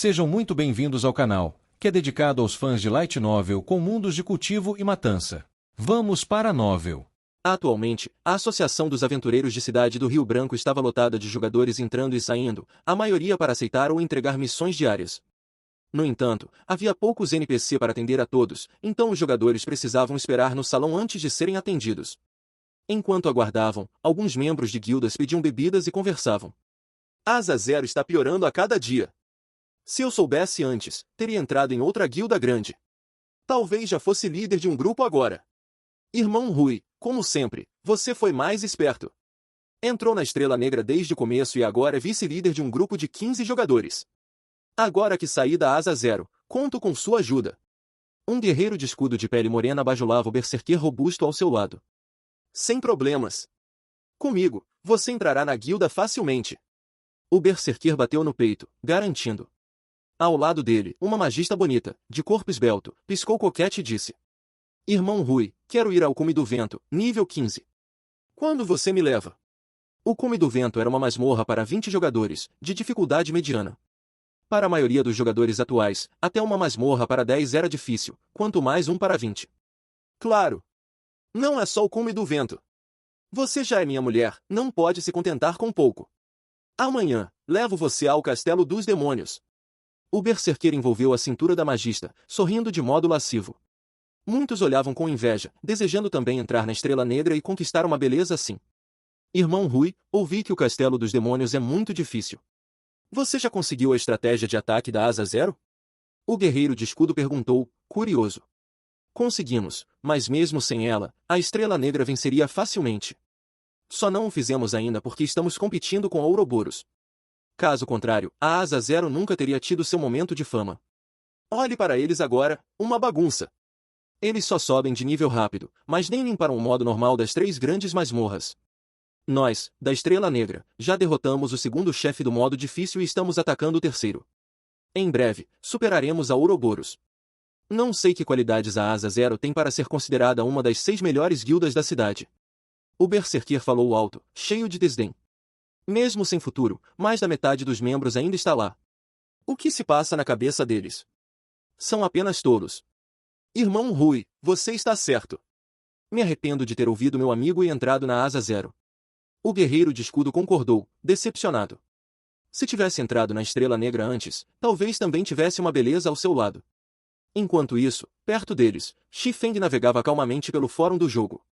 Sejam muito bem-vindos ao canal, que é dedicado aos fãs de Light Novel com mundos de cultivo e matança. Vamos para a novel. Atualmente, a Associação dos Aventureiros de Cidade do Rio Branco estava lotada de jogadores entrando e saindo, a maioria para aceitar ou entregar missões diárias. No entanto, havia poucos NPC para atender a todos, então os jogadores precisavam esperar no salão antes de serem atendidos. Enquanto aguardavam, alguns membros de guildas pediam bebidas e conversavam. Asa Zero está piorando a cada dia. Se eu soubesse antes, teria entrado em outra guilda grande. Talvez já fosse líder de um grupo agora. Irmão Rui, como sempre, você foi mais esperto. Entrou na Estrela Negra desde o começo e agora é vice-líder de um grupo de 15 jogadores. Agora que saí da Asa Zero, conto com sua ajuda. Um guerreiro de escudo de pele morena bajulava o berserker robusto ao seu lado. Sem problemas. Comigo, você entrará na guilda facilmente. O berserker bateu no peito, garantindo. Ao lado dele, uma magista bonita, de corpo esbelto, piscou coquete e disse. Irmão Rui, quero ir ao Cume do Vento, nível 15. Quando você me leva? O Cume do Vento era uma masmorra para 20 jogadores, de dificuldade mediana. Para a maioria dos jogadores atuais, até uma masmorra para 10 era difícil, quanto mais um para 20. Claro! Não é só o Cume do Vento. Você já é minha mulher, não pode se contentar com pouco. Amanhã, levo você ao Castelo dos Demônios. O berserker envolveu a cintura da magista, sorrindo de modo lascivo. Muitos olhavam com inveja, desejando também entrar na Estrela Negra e conquistar uma beleza assim. Irmão Rui, ouvi que o Castelo dos Demônios é muito difícil. Você já conseguiu a estratégia de ataque da Asa Zero? O guerreiro de escudo perguntou, curioso. Conseguimos, mas mesmo sem ela, a Estrela Negra venceria facilmente. Só não o fizemos ainda porque estamos competindo com a Ouroboros. Caso contrário, a Asa Zero nunca teria tido seu momento de fama. Olhe para eles agora, uma bagunça. Eles só sobem de nível rápido, mas nem limparam o modo normal das 3 grandes masmorras. Nós, da Estrela Negra, já derrotamos o segundo chefe do modo difícil e estamos atacando o terceiro. Em breve, superaremos a Ouroboros. Não sei que qualidades a Asa Zero tem para ser considerada uma das 6 melhores guildas da cidade. O berserker falou alto, cheio de desdém. Mesmo sem futuro, mais da metade dos membros ainda está lá. O que se passa na cabeça deles? São apenas tolos. Irmão Rui, você está certo. Me arrependo de ter ouvido meu amigo e entrado na Asa Zero. O guerreiro de escudo concordou, decepcionado. Se tivesse entrado na Estrela Negra antes, talvez também tivesse uma beleza ao seu lado. Enquanto isso, perto deles, Xifeng navegava calmamente pelo fórum do jogo.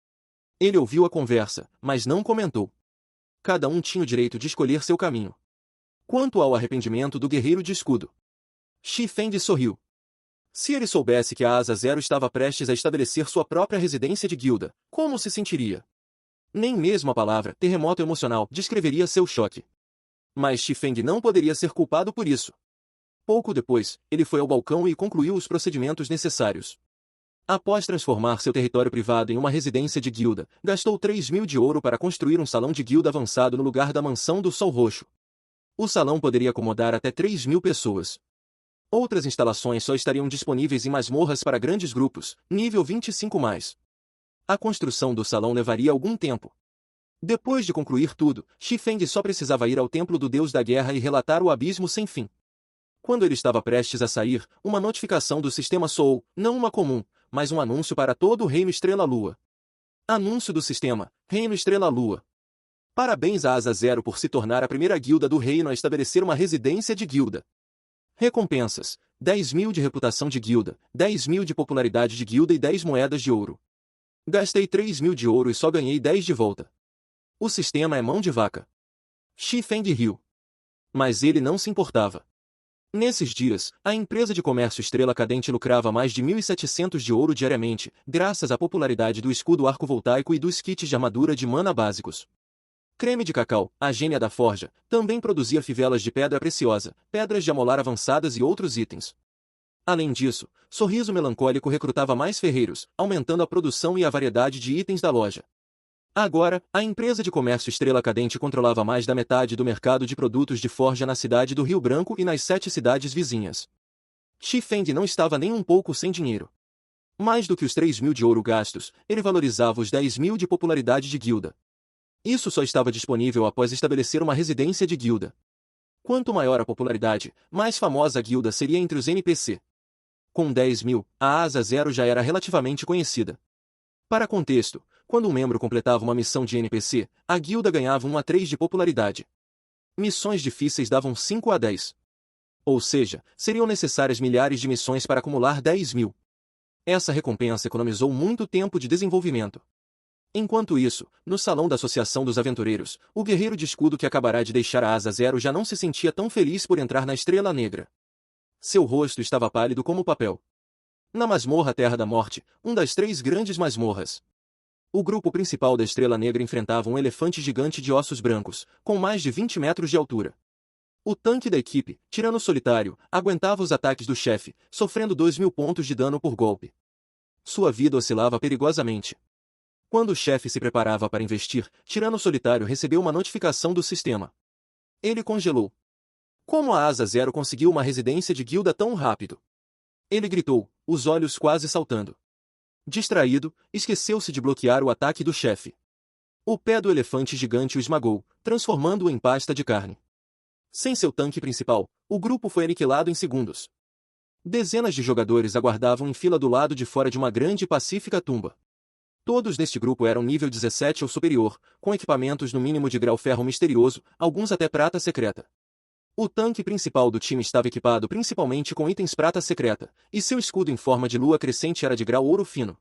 Ele ouviu a conversa, mas não comentou. Cada um tinha o direito de escolher seu caminho. Quanto ao arrependimento do guerreiro de escudo, Xifeng sorriu. Se ele soubesse que a Asa Zero estava prestes a estabelecer sua própria residência de guilda, como se sentiria? Nem mesmo a palavra terremoto emocional descreveria seu choque. Mas Xifeng não poderia ser culpado por isso. Pouco depois, ele foi ao balcão e concluiu os procedimentos necessários. Após transformar seu território privado em uma residência de guilda, gastou 3.000 de ouro para construir um salão de guilda avançado no lugar da mansão do Sol Roxo. O salão poderia acomodar até 3.000 pessoas. Outras instalações só estariam disponíveis em masmorras para grandes grupos, nível 25+. A construção do salão levaria algum tempo. Depois de concluir tudo, Xifeng só precisava ir ao templo do deus da guerra e relatar o abismo sem fim. Quando ele estava prestes a sair, uma notificação do sistema soou, não uma comum, mas um anúncio para todo o Reino Estrela-Lua. Anúncio do sistema, Reino Estrela-Lua. Parabéns à Asa Zero por se tornar a primeira guilda do reino a estabelecer uma residência de guilda. Recompensas, 10.000 de reputação de guilda, 10.000 de popularidade de guilda e 10 moedas de ouro. Gastei 3.000 de ouro e só ganhei 10 de volta. O sistema é mão de vaca. Xifeng riu. Mas ele não se importava. Nesses dias, a empresa de comércio Estrela Cadente lucrava mais de 1.700 de ouro diariamente, graças à popularidade do escudo arco-voltaico e dos kits de armadura de mana básicos. Creme de Cacau, a gênia da forja, também produzia fivelas de pedra preciosa, pedras de amolar avançadas e outros itens. Além disso, Sorriso Melancólico recrutava mais ferreiros, aumentando a produção e a variedade de itens da loja. Agora, a empresa de comércio Estrela Cadente controlava mais da metade do mercado de produtos de forja na cidade do Rio Branco e nas 7 cidades vizinhas. Xifeng não estava nem um pouco sem dinheiro. Mais do que os 3.000 de ouro gastos, ele valorizava os 10.000 de popularidade de guilda. Isso só estava disponível após estabelecer uma residência de guilda. Quanto maior a popularidade, mais famosa a guilda seria entre os NPC. Com 10.000, a Asa Zero já era relativamente conhecida. Para contexto, quando um membro completava uma missão de NPC, a guilda ganhava 1 a 3 de popularidade. Missões difíceis davam 5 a 10. Ou seja, seriam necessárias milhares de missões para acumular 10.000. Essa recompensa economizou muito tempo de desenvolvimento. Enquanto isso, no salão da Associação dos Aventureiros, o guerreiro de escudo que acabará de deixar a Asa Zero já não se sentia tão feliz por entrar na Estrela Negra. Seu rosto estava pálido como papel. Na masmorra Terra da Morte, uma das 3 grandes masmorras, o grupo principal da Estrela Negra enfrentava um elefante gigante de ossos brancos, com mais de 20 metros de altura. O tanque da equipe, Tirano Solitário, aguentava os ataques do chefe, sofrendo 2.000 pontos de dano por golpe. Sua vida oscilava perigosamente. Quando o chefe se preparava para investir, Tirano Solitário recebeu uma notificação do sistema. Ele congelou. Como a Asa Zero conseguiu uma residência de guilda tão rápido? Ele gritou, os olhos quase saltando. Distraído, esqueceu-se de bloquear o ataque do chefe. O pé do elefante gigante o esmagou, transformando-o em pasta de carne. Sem seu tanque principal, o grupo foi aniquilado em segundos. Dezenas de jogadores aguardavam em fila do lado de fora de uma grande e pacífica tumba. Todos neste grupo eram nível 17 ou superior, com equipamentos no mínimo de grau ferro misterioso, alguns até prata secreta. O tanque principal do time estava equipado principalmente com itens prata secreta, e seu escudo em forma de lua crescente era de grau ouro fino.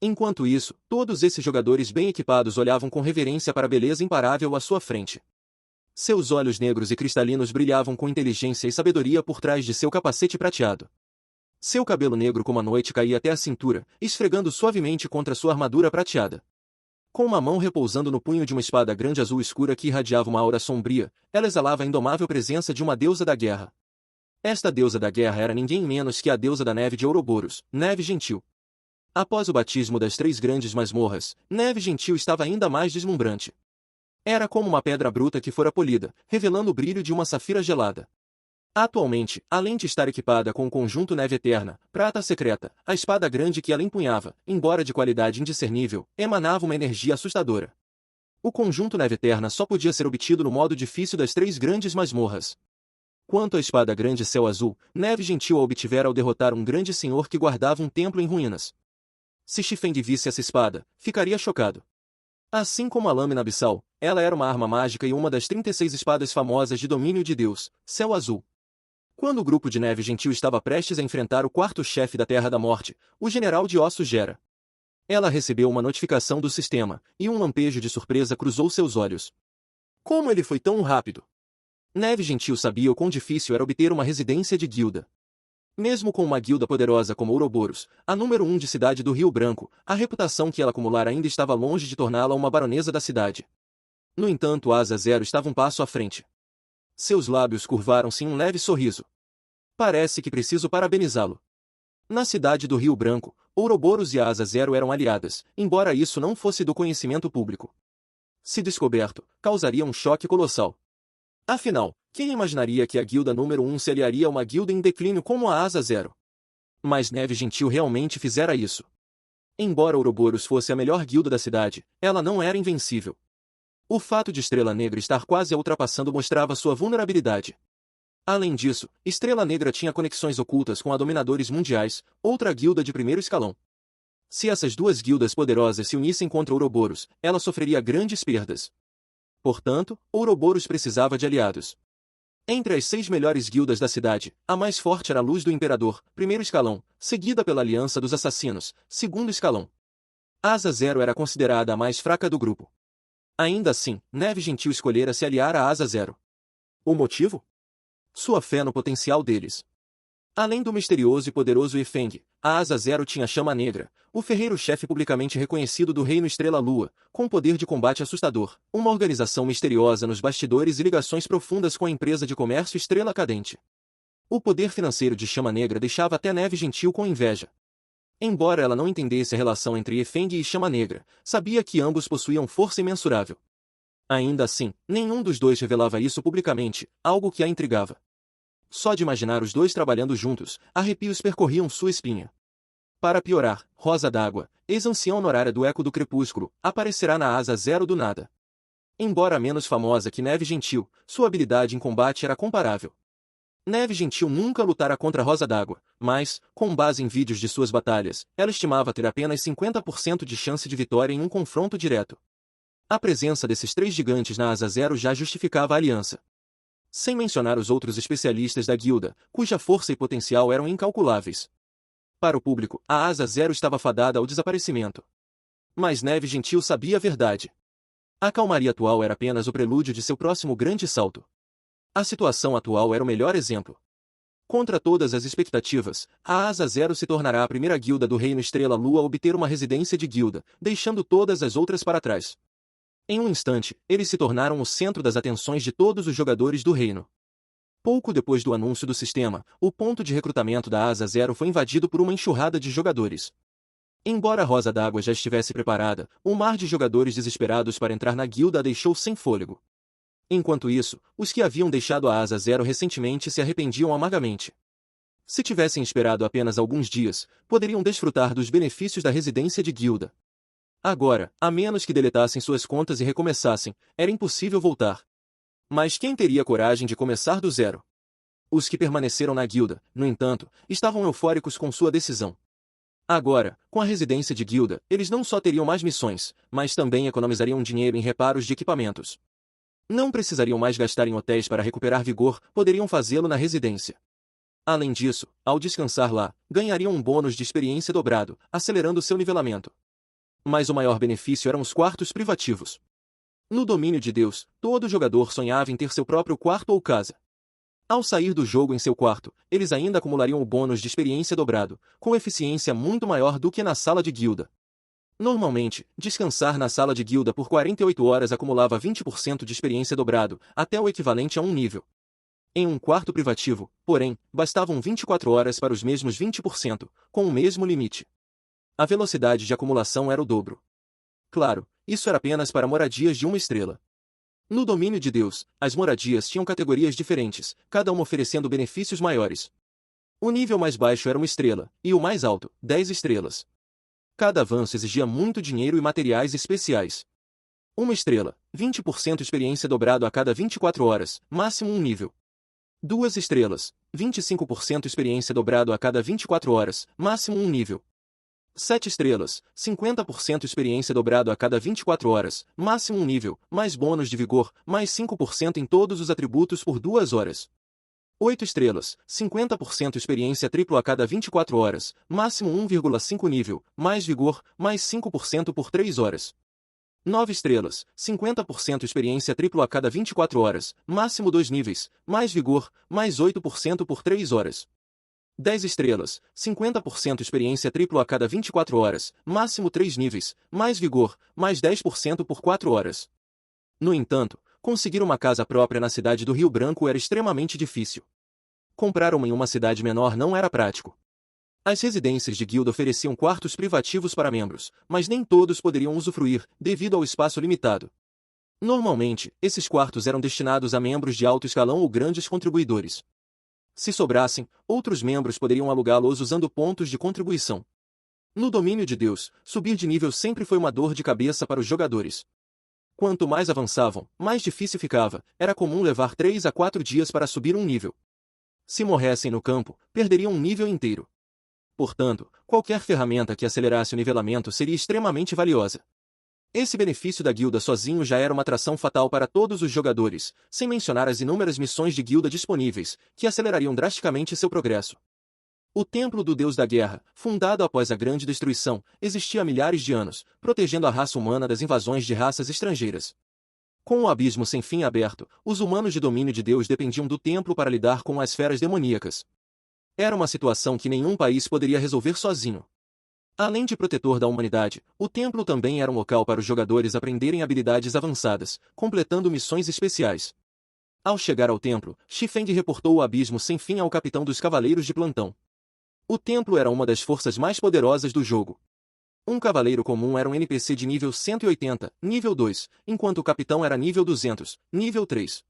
Enquanto isso, todos esses jogadores bem equipados olhavam com reverência para a beleza imparável à sua frente. Seus olhos negros e cristalinos brilhavam com inteligência e sabedoria por trás de seu capacete prateado. Seu cabelo negro como a noite caía até a cintura, esfregando suavemente contra sua armadura prateada. Com uma mão repousando no punho de uma espada grande azul escura que irradiava uma aura sombria, ela exalava a indomável presença de uma deusa da guerra. Esta deusa da guerra era ninguém menos que a deusa da neve de Ouroboros, Neve Gentil. Após o batismo das 3 grandes masmorras, Neve Gentil estava ainda mais deslumbrante. Era como uma pedra bruta que fora polida, revelando o brilho de uma safira gelada. Atualmente, além de estar equipada com o conjunto Neve Eterna, Prata Secreta, a espada grande que ela empunhava, embora de qualidade indiscernível, emanava uma energia assustadora. O conjunto Neve Eterna só podia ser obtido no modo difícil das 3 grandes masmorras. Quanto à espada grande Céu Azul, Neve Gentil a obtivera ao derrotar um grande senhor que guardava um templo em ruínas. Se Shifeng visse essa espada, ficaria chocado. Assim como a lâmina abissal, ela era uma arma mágica e uma das 36 espadas famosas de domínio de Deus, Céu Azul. Quando o grupo de Neve Gentil estava prestes a enfrentar o 4º chefe da Terra da Morte, o General de Ossos Gera. Ela recebeu uma notificação do sistema, e um lampejo de surpresa cruzou seus olhos. Como ele foi tão rápido? Neve Gentil sabia o quão difícil era obter uma residência de guilda. Mesmo com uma guilda poderosa como Ouroboros, a número 1 de cidade do Rio Branco, a reputação que ela acumulara ainda estava longe de torná-la uma baronesa da cidade. No entanto, Asa Zero estava um passo à frente. Seus lábios curvaram-se em um leve sorriso. Parece que preciso parabenizá-lo. Na cidade do Rio Branco, Ouroboros e a Asa Zero eram aliadas, embora isso não fosse do conhecimento público. Se descoberto, causaria um choque colossal. Afinal, quem imaginaria que a guilda número 1 se aliaria a uma guilda em declínio como a Asa Zero? Mas Neve Gentil realmente fizera isso. Embora Ouroboros fosse a melhor guilda da cidade, ela não era invencível. O fato de Estrela Negra estar quase a ultrapassando mostrava sua vulnerabilidade. Além disso, Estrela Negra tinha conexões ocultas com a Dominadores Mundiais, outra guilda de primeiro escalão. Se essas 2 guildas poderosas se unissem contra Ouroboros, ela sofreria grandes perdas. Portanto, Ouroboros precisava de aliados. Entre as 6 melhores guildas da cidade, a mais forte era a Luz do Imperador, primeiro escalão, seguida pela Aliança dos Assassinos, segundo escalão. Asa Zero era considerada a mais fraca do grupo. Ainda assim, Neve Gentil escolhera se aliar a Asa Zero. O motivo? Sua fé no potencial deles. Além do misterioso e poderoso Yifeng, a Asa Zero tinha Chama Negra, o ferreiro-chefe publicamente reconhecido do Reino Estrela-Lua, com poder de combate assustador, uma organização misteriosa nos bastidores e ligações profundas com a empresa de comércio Estrela Cadente. O poder financeiro de Chama Negra deixava até Neve Gentil com inveja. Embora ela não entendesse a relação entre Yifeng e Chama Negra, sabia que ambos possuíam força imensurável. Ainda assim, nenhum dos dois revelava isso publicamente, algo que a intrigava. Só de imaginar os dois trabalhando juntos, arrepios percorriam sua espinha. Para piorar, Rosa d'Água, ex-anciã honorária do Eco do Crepúsculo, aparecerá na Asa Zero do nada. Embora menos famosa que Neve Gentil, sua habilidade em combate era comparável. Neve Gentil nunca lutara contra Rosa d'Água, mas, com base em vídeos de suas batalhas, ela estimava ter apenas 50% de chance de vitória em um confronto direto. A presença desses três gigantes na Asa Zero já justificava a aliança. Sem mencionar os outros especialistas da guilda, cuja força e potencial eram incalculáveis. Para o público, a Asa Zero estava fadada ao desaparecimento. Mas Neve Gentil sabia a verdade. A calmaria atual era apenas o prelúdio de seu próximo grande salto. A situação atual era o melhor exemplo. Contra todas as expectativas, a Asa Zero se tornará a primeira guilda do Reino Estrela Lua a obter uma residência de guilda, deixando todas as outras para trás. Em um instante, eles se tornaram o centro das atenções de todos os jogadores do reino. Pouco depois do anúncio do sistema, o ponto de recrutamento da Asa Zero foi invadido por uma enxurrada de jogadores. Embora a Rosa d'Água já estivesse preparada, o mar de jogadores desesperados para entrar na guilda a deixou sem fôlego. Enquanto isso, os que haviam deixado a Asa Zero recentemente se arrependiam amargamente. Se tivessem esperado apenas alguns dias, poderiam desfrutar dos benefícios da residência de guilda. Agora, a menos que deletassem suas contas e recomeçassem, era impossível voltar. Mas quem teria coragem de começar do zero? Os que permaneceram na guilda, no entanto, estavam eufóricos com sua decisão. Agora, com a residência de guilda, eles não só teriam mais missões, mas também economizariam dinheiro em reparos de equipamentos. Não precisariam mais gastar em hotéis para recuperar vigor, poderiam fazê-lo na residência. Além disso, ao descansar lá, ganhariam um bônus de experiência dobrado, acelerando seu nivelamento. Mas o maior benefício eram os quartos privativos. No domínio de Deus, todo jogador sonhava em ter seu próprio quarto ou casa. Ao sair do jogo em seu quarto, eles ainda acumulariam o bônus de experiência dobrado, com eficiência muito maior do que na sala de guilda. Normalmente, descansar na sala de guilda por 48 horas acumulava 20% de experiência dobrado, até o equivalente a um nível. Em um quarto privativo, porém, bastavam 24 horas para os mesmos 20%, com o mesmo limite. A velocidade de acumulação era o dobro. Claro, isso era apenas para moradias de 1 estrela. No domínio de Deus, as moradias tinham categorias diferentes, cada uma oferecendo benefícios maiores. O nível mais baixo era 1 estrela, e o mais alto, 10 estrelas. Cada avanço exigia muito dinheiro e materiais especiais. 1 estrela, 20% experiência dobrado a cada 24 horas, máximo um nível. 2 estrelas, 25% experiência dobrado a cada 24 horas, máximo um nível. 7 estrelas, 50% experiência dobrado a cada 24 horas, máximo um nível, mais bônus de vigor, mais 5% em todos os atributos por 2 horas. 8 estrelas, 50% experiência triplo a cada 24 horas, máximo 1,5 nível, mais vigor, mais 5% por 3 horas. 9 estrelas, 50% experiência triplo a cada 24 horas, máximo 2 níveis, mais vigor, mais 8% por 3 horas. 10 estrelas, 50% experiência triplo a cada 24 horas, máximo 3 níveis, mais vigor, mais 10% por 4 horas. No entanto, conseguir uma casa própria na cidade do Rio Branco era extremamente difícil. Comprar uma em uma cidade menor não era prático. As residências de guilda ofereciam quartos privativos para membros, mas nem todos poderiam usufruir, devido ao espaço limitado. Normalmente, esses quartos eram destinados a membros de alto escalão ou grandes contribuidores. Se sobrassem, outros membros poderiam alugá-los usando pontos de contribuição. No domínio de Deus, subir de nível sempre foi uma dor de cabeça para os jogadores. Quanto mais avançavam, mais difícil ficava, era comum levar 3 a 4 dias para subir um nível. Se morressem no campo, perderiam um nível inteiro. Portanto, qualquer ferramenta que acelerasse o nivelamento seria extremamente valiosa. Esse benefício da guilda sozinho já era uma atração fatal para todos os jogadores, sem mencionar as inúmeras missões de guilda disponíveis, que acelerariam drasticamente seu progresso. O Templo do Deus da Guerra, fundado após a Grande Destruição, existia há milhares de anos, protegendo a raça humana das invasões de raças estrangeiras. Com o abismo sem fim aberto, os humanos de domínio de Deus dependiam do templo para lidar com as feras demoníacas. Era uma situação que nenhum país poderia resolver sozinho. Além de protetor da humanidade, o templo também era um local para os jogadores aprenderem habilidades avançadas, completando missões especiais. Ao chegar ao templo, Shifeng reportou o abismo sem fim ao capitão dos cavaleiros de plantão. O templo era uma das forças mais poderosas do jogo. Um cavaleiro comum era um NPC de nível 180, nível 2, enquanto o capitão era nível 200, nível 3.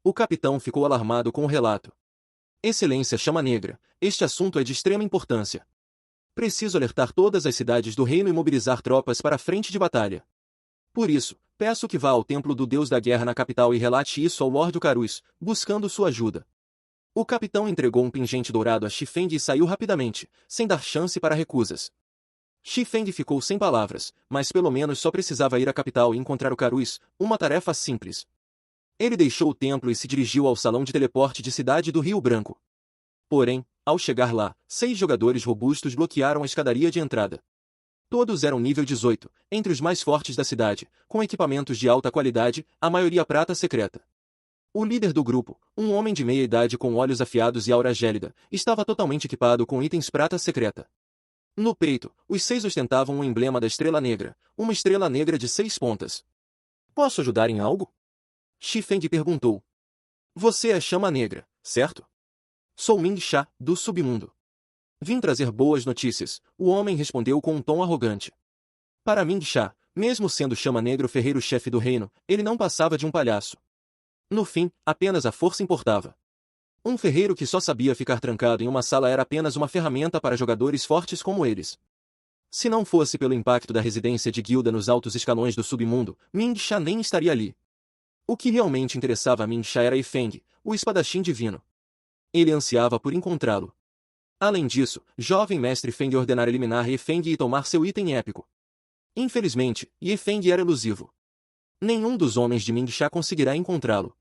O capitão ficou alarmado com o relato. Excelência Chama Negra, este assunto é de extrema importância. Preciso alertar todas as cidades do reino e mobilizar tropas para a frente de batalha. Por isso, peço que vá ao templo do deus da guerra na capital e relate isso ao Lord Carus, buscando sua ajuda. O capitão entregou um pingente dourado a Xifeng e saiu rapidamente, sem dar chance para recusas. Xifeng ficou sem palavras, mas pelo menos só precisava ir à capital e encontrar o Carus, uma tarefa simples. Ele deixou o templo e se dirigiu ao salão de teleporte de Cidade do Rio Branco. Porém, ao chegar lá, 6 jogadores robustos bloquearam a escadaria de entrada. Todos eram nível 18, entre os mais fortes da cidade, com equipamentos de alta qualidade, a maioria prata secreta. O líder do grupo, um homem de meia idade com olhos afiados e aura gélida, estava totalmente equipado com itens prata secreta. No peito, os 6 ostentavam um emblema da Estrela Negra, uma estrela negra de 6 pontas. Posso ajudar em algo? Xifeng perguntou. Você é Chama Negra, certo? Sou Ming Sha, do Submundo. Vim trazer boas notícias, o homem respondeu com um tom arrogante. Para Ming Sha, mesmo sendo Chama Negra o ferreiro-chefe do reino, ele não passava de um palhaço. No fim, apenas a força importava. Um ferreiro que só sabia ficar trancado em uma sala era apenas uma ferramenta para jogadores fortes como eles. Se não fosse pelo impacto da residência de guilda nos altos escalões do submundo, Ming Sha nem estaria ali. O que realmente interessava a Ming Sha era Yifeng, o espadachim divino. Ele ansiava por encontrá-lo. Além disso, jovem mestre Feng ordenara eliminar Yifeng e tomar seu item épico. Infelizmente, Yifeng era elusivo. Nenhum dos homens de Ming Sha conseguirá encontrá-lo.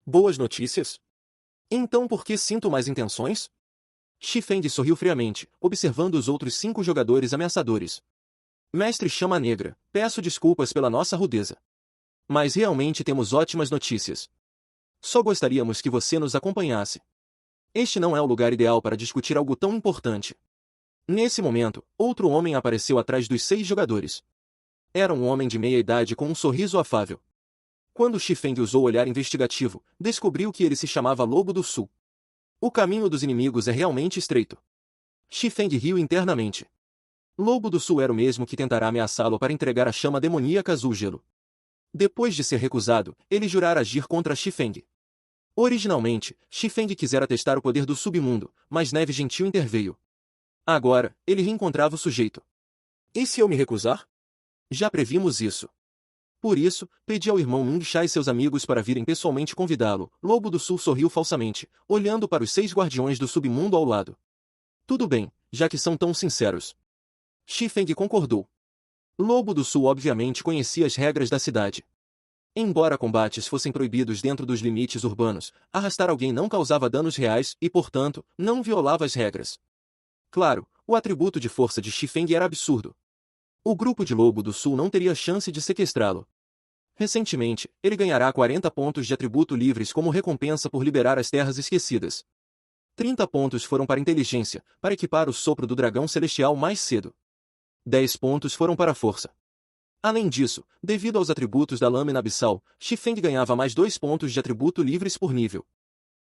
Boas notícias? Então por que sinto mais intenções? Xifeng sorriu friamente, observando os outros 5 jogadores ameaçadores. Mestre Chama Negra, peço desculpas pela nossa rudeza. Mas realmente temos ótimas notícias. Só gostaríamos que você nos acompanhasse. Este não é o lugar ideal para discutir algo tão importante. Nesse momento, outro homem apareceu atrás dos 6 jogadores. Era um homem de meia idade com um sorriso afável. Quando Xifeng usou o olhar investigativo, descobriu que ele se chamava Lobo do Sul. O caminho dos inimigos é realmente estreito. Xifeng riu internamente. Lobo do Sul era o mesmo que tentará ameaçá-lo para entregar a chama demoníaca azul gelo. Depois de ser recusado, ele jurara agir contra Xifeng. Originalmente, Xifeng quisera testar o poder do submundo, mas Neve Gentil interveio. Agora, ele reencontrava o sujeito. E se eu me recusar? Já previmos isso. Por isso, pedi ao irmão Ming Sha e seus amigos para virem pessoalmente convidá-lo. Lobo do Sul sorriu falsamente, olhando para os 6 guardiões do submundo ao lado. Tudo bem, já que são tão sinceros. Xifeng concordou. Lobo do Sul obviamente conhecia as regras da cidade. Embora combates fossem proibidos dentro dos limites urbanos, arrastar alguém não causava danos reais e, portanto, não violava as regras. Claro, o atributo de força de Xifeng era absurdo. O grupo de Lobo do Sul não teria chance de sequestrá-lo. Recentemente, ele ganhará 40 pontos de atributo livres como recompensa por liberar as Terras Esquecidas. 30 pontos foram para inteligência, para equipar o sopro do dragão celestial mais cedo. 10 pontos foram para a força. Além disso, devido aos atributos da lâmina abissal, Xifeng ganhava mais 2 pontos de atributo livres por nível.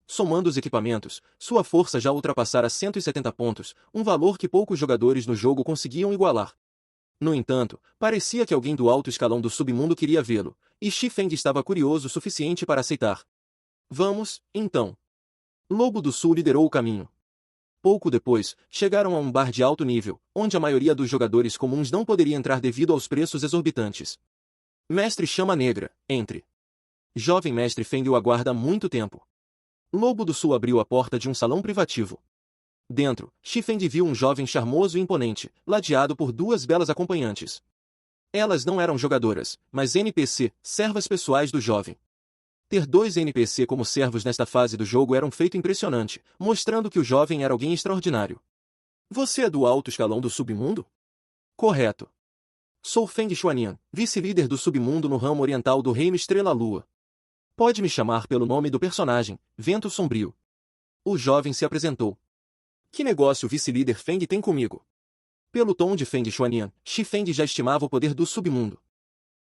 Somando os equipamentos, sua força já ultrapassara 170 pontos, um valor que poucos jogadores no jogo conseguiam igualar. No entanto, parecia que alguém do alto escalão do submundo queria vê-lo, e Xifeng estava curioso o suficiente para aceitar. Vamos, então. Lobo do Sul liderou o caminho. Pouco depois, chegaram a um bar de alto nível, onde a maioria dos jogadores comuns não poderia entrar devido aos preços exorbitantes. Mestre Chama Negra, entre. Jovem mestre Feng o aguarda há muito tempo. Lobo do Sul abriu a porta de um salão privativo. Dentro, Xifeng viu um jovem charmoso e imponente, ladeado por 2 belas acompanhantes. Elas não eram jogadoras, mas NPC, servas pessoais do jovem. Ter 2 NPC como servos nesta fase do jogo era um feito impressionante, mostrando que o jovem era alguém extraordinário. Você é do alto escalão do submundo? Correto. Sou Feng Xuanian, vice-líder do submundo no ramo oriental do Reino Estrela-Lua. Pode me chamar pelo nome do personagem, Vento Sombrio. O jovem se apresentou. Que negócio o vice-líder Feng tem comigo? Pelo tom de Feng Xuanian, Xifeng já estimava o poder do submundo.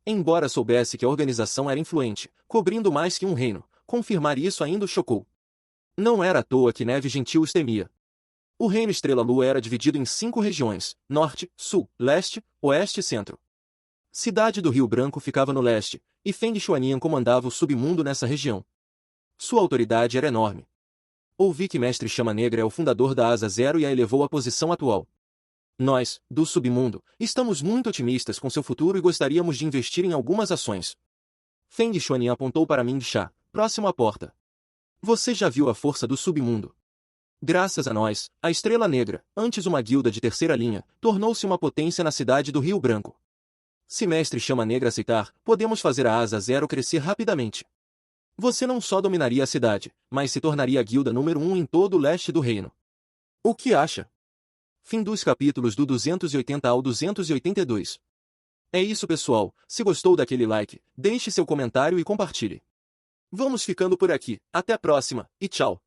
Embora soubesse que a organização era influente, cobrindo mais que um reino, confirmar isso ainda o chocou. Não era à toa que Neve Gentil os temia. O Reino Estrela-Lua era dividido em 5 regiões, Norte, Sul, Leste, Oeste e Centro. Cidade do Rio Branco ficava no leste, e Feng Xuanian comandava o submundo nessa região. Sua autoridade era enorme. Ouvi que Mestre Chama Negra é o fundador da Asa Zero e a elevou à posição atual. Nós, do submundo, estamos muito otimistas com seu futuro e gostaríamos de investir em algumas ações. Feng Xuan apontou para Ming Sha, próximo à porta. Você já viu a força do submundo? Graças a nós, a Estrela Negra, antes uma guilda de terceira linha, tornou-se uma potência na cidade do Rio Branco. Se Mestre Chama Negra aceitar, podemos fazer a Asa Zero crescer rapidamente. Você não só dominaria a cidade, mas se tornaria a guilda número 1 em todo o leste do reino. O que acha? Fim dos capítulos do 280 ao 282. É isso, pessoal. Se gostou daquele like, deixe seu comentário e compartilhe. Vamos ficando por aqui. Até a próxima, e tchau!